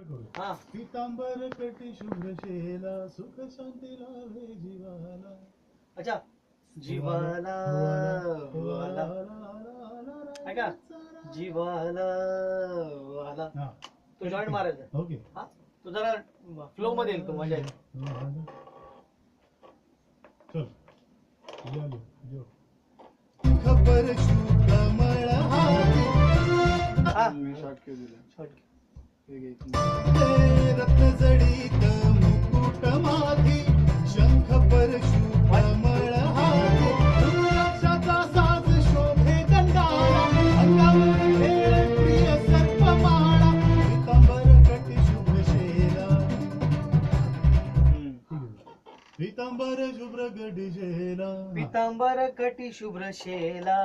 हा पितांबर कटी शुभ्र शेला सुख शांती लाभे जीवाला. अच्छा जीवाला वाला ऐका जीवाला वाला तो जॉईंट मारायचा. ओके. हा तो जरा फ्लो मध्ये येईल तो मजा येईल. चल यालो जो खबर शुभमळ हाती. हा शॉर्ट के दिला शॉर्ट रत्न जडित मुकुट माथी शंख परशुभमळ हाती. रुद्राक्षाचा साज शोभे गंधारा अंगावर खेळ प्रिय सर्पमाळा. पितांबर कटी शुभ्र शेला. पितांबर शुभ्र कटी शेला. पितांबर कटी शुभ्र शेला.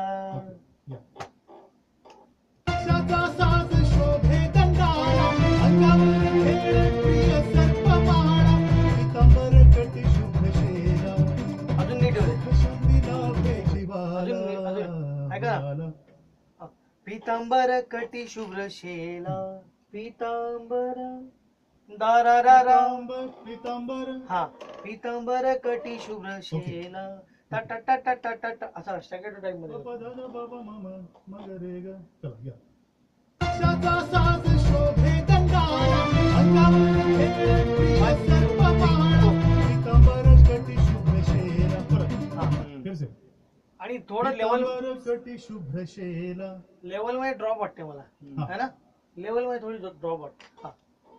रुद्राक्षाचा साज शोभे गंधारा अंगावर खेळ प्रिय सर्पमाळा. पितांबर कटी शुभ्र शेला. अजून नीट होईल. ऐका पितांबर कटी शुभ्र शेला पितांबर दारारारा. पितांबर हा पितांबर कटी शुभ्र शेला टा टा टा टा टा टा टा असा स्टॅकेटो टाइप मध्ये. पदन बाबा मामा मग रे ग. चला या. रक्षाचा साज शोभे गंधारा अंगावर खेळ प्रिय सर्पमाळा. पितांबर कटी शुभ्र शेला. परत हा फिर से. आणि थोडं लेवल कटी शुभ्र शेला. मध्ये ड्रॉप वाटते मला है ना. लेवल मध्ये थोडी ड्रॉप वाटते. हा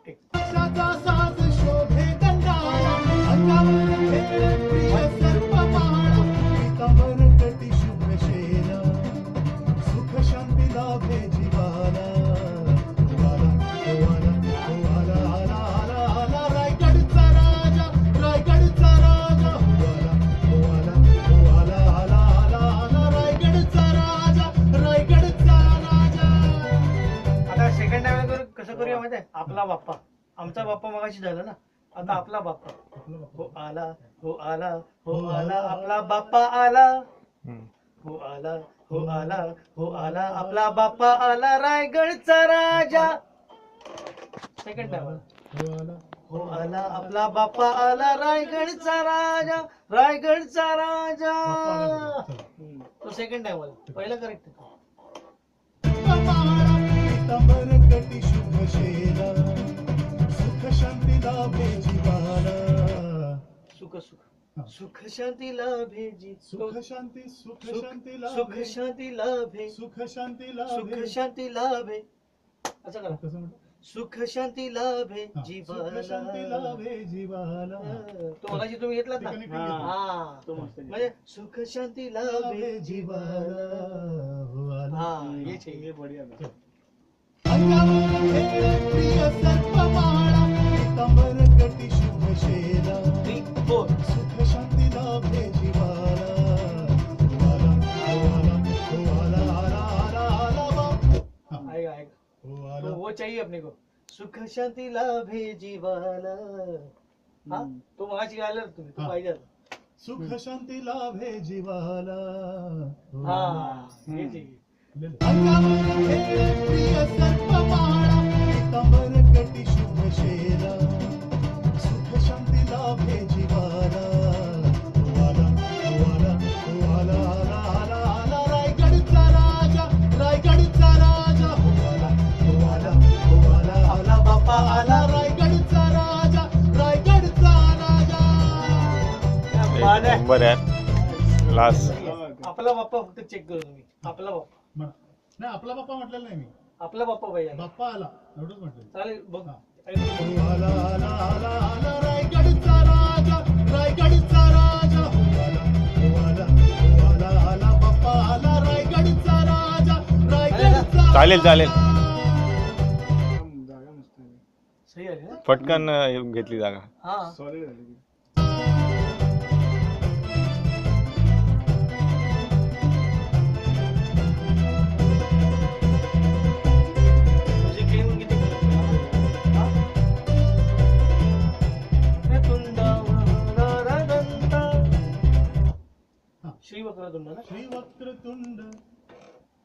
ठीक. रक्षाचा साज शोभे गंधारा अंगावर खेळ प्रिय सर्पमाळा. पितांबर कटी शुभ्र शेला. सुख शांती लाभे जीवाला. रायगडचा राजा रायगडचा राजा रायगडचा राजा रायगडचा राजा. आता सेकंड टाइम कसं करूया माहिती आहे. आपला बाप्पा आमचा बाप्पा मगाशी झाला ना. आता आपला बाप्पा. हो आला हो आला हो आला आपला बाप्पा आला. हो आला हो आला हो आला आपला बाप्पा आला रायगडचा राजा. सेकंड टाइम हो आला आपला बाप्पा आला रायगडचा राजा रायगडचा राजा. तो सेकंड टाइम आला. पहिला करेक्ट. पितांबर कटी शुभ्र शेला. सुख शांती लाभे जीवाला. सुख सुख सुख शांती लाभे जी. सुख शांती सुख शांती सुख लाभे. शांती लाभे सुख शांती सुख लाभे. शांती लाभे. असं करा. कसं म्हणतो. सुख शांती लाभे सुख शांती जीवाला. लाभे जीवाला. तो मगाशी तुम्ही घेतलात ना. ठिकाणी हा तो मस्त म्हणजे सुख शांती लाभे लाभे जीवाला. हो आला. हा हेच आहे. ये बढ़िया था. अंगावर खेळ प्रिय सर्पमाळा. पितांबर कटी शुभ्र शेला. 3 4 सुख शांती लाभे जीवाला. हो आला हो आला हो आला आला आला आला बाप. आएगा आएगा. हो तो आला. वो चाहिए अपने को. सुख शांती लाभे जीवाला. हा तो मगाशी गायला ना तुम्ही. तो हा. पाहिजे. सुख शांती लाभे जीवाला. हो हा आला. हेच आहे. अंगावर खेळ प्रिय सर्पमाळा. पितांबर कटी शुभ्र शेला. सुख शांती लाभे जीवाला. हो आला हो आला हो आला आला आला आला रायगडचा राजा रायगडचा राजा. हो आला हो आला आपला बाप्पा आला. रायगडचा राजा रायगडचा राजा. बाद आहे. नंबर आहे लास्ट. आपला बाप्पा फक्त चेक करू तुम्ही. आपला बाप्पा म्हणा. नाही आपला बाप्पा म्हटलेलं नाही मी. आपला बाप्पा पाहिजे. बाप्पा आला एवढंच म्हटलं. चालेल बघ. हा. हो आला आला आला आला रायगडचा राजा रायगडचा राजा. हो आला हो आला आला बाप्पा आला रायगडचा राजा रायगडचा. चालेल चालेल. जागा मस्त आहे. सही आहे ना. पटकन घेतली जागा. हा सॉलिड झाली ती. म्हणजे गेम किती हा? रे तुंडा वरदंता. श्री वक्रतुंड ना. श्री वक्रतुंड.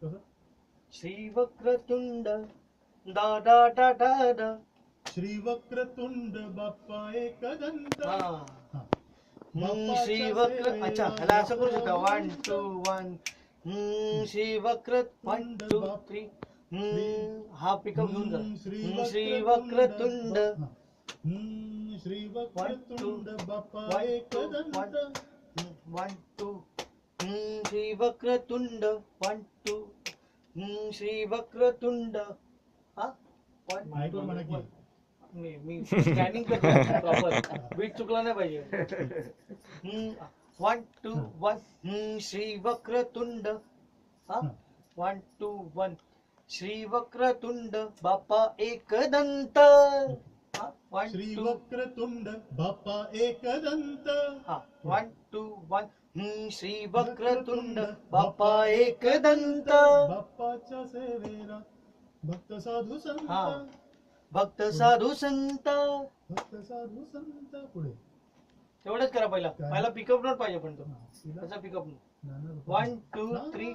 कसं. श्री वक्रतुंड दा डा डा डा डा श्री वक्रतुंड बाप्पा एकदंत हा हा. श्री वक्र अच्छा ह्याला असं करू शकता 1 2 1 श्री वक्र 1 2 3 हा पिकअप घेऊन जा श्री वक्रतुंड श्री वक्रतुंड बाप्पा 1 एकदंत 1 2 श्री वक्रतुंड 1 2 श्री वक्रतुंड हा माईकवर म्हणा की. मी स्कॅनिंग करतो प्रॉपर बीट चुकला नाही पाहिजे 1 2 1 श्री वक्रतुंड हा 1 2 1 श्री वक्रतुंड बाप्पा एकदंत हा 1 श्री 2 वक्रतुंड बाप्पा एकदंत हा 1 2 1 श्री वक्रतुंड बाप्पा एकदंत बाप्पाच्या सेवेला भक्त साधू संत हा भक्त साधू संत भक्त साधू संत पुढे तेवढंच करा पहिला पिकअप नोट पाहिजे पण तो हा, तिला त्याचा पिकअप नोट नाना 1 2 3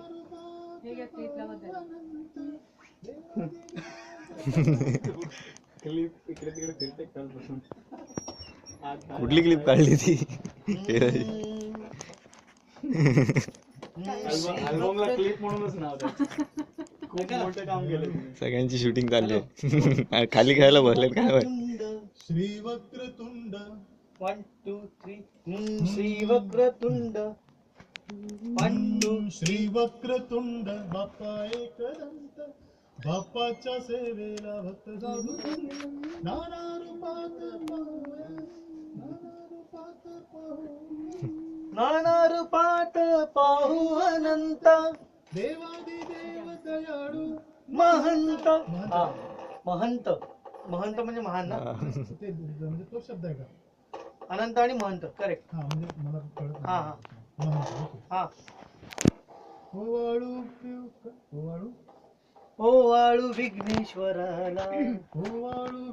क्लिप इकडे तिकडे फिरते कालपासून कुठली क्लिप काढली ती अल्बमला क्लिप म्हणूनच नाव द्यायचं. खूप मोठं काम केलं तुम्ही. सगळ्यांची शूटिंग चालली आहे खाली खेळायला बसलेत काय माहित. श्री वक्रतुंड 1 2 3 श्री वक्रतुंड 1 2 श्री वक्रतुंड बाप्पा एकदंत बाप्पाच्या सेवेला भक्त साधू संत नाना रूपात पाहूया नाना रूपात पाहू नाना रूपात पाहू अनंत देवादिदेव दयाळू महंत हा महंत महंत म्हणजे महान ना ते म्हणजे तो शब्द आहे का अनंत आणि महंत करेक्ट हा म्हणजे मला कळत हा नाही. हा ओके. हा ओवाळू पिऊ का? ओवाळू ओवाळू विघ्नेश्वराला ओवाळू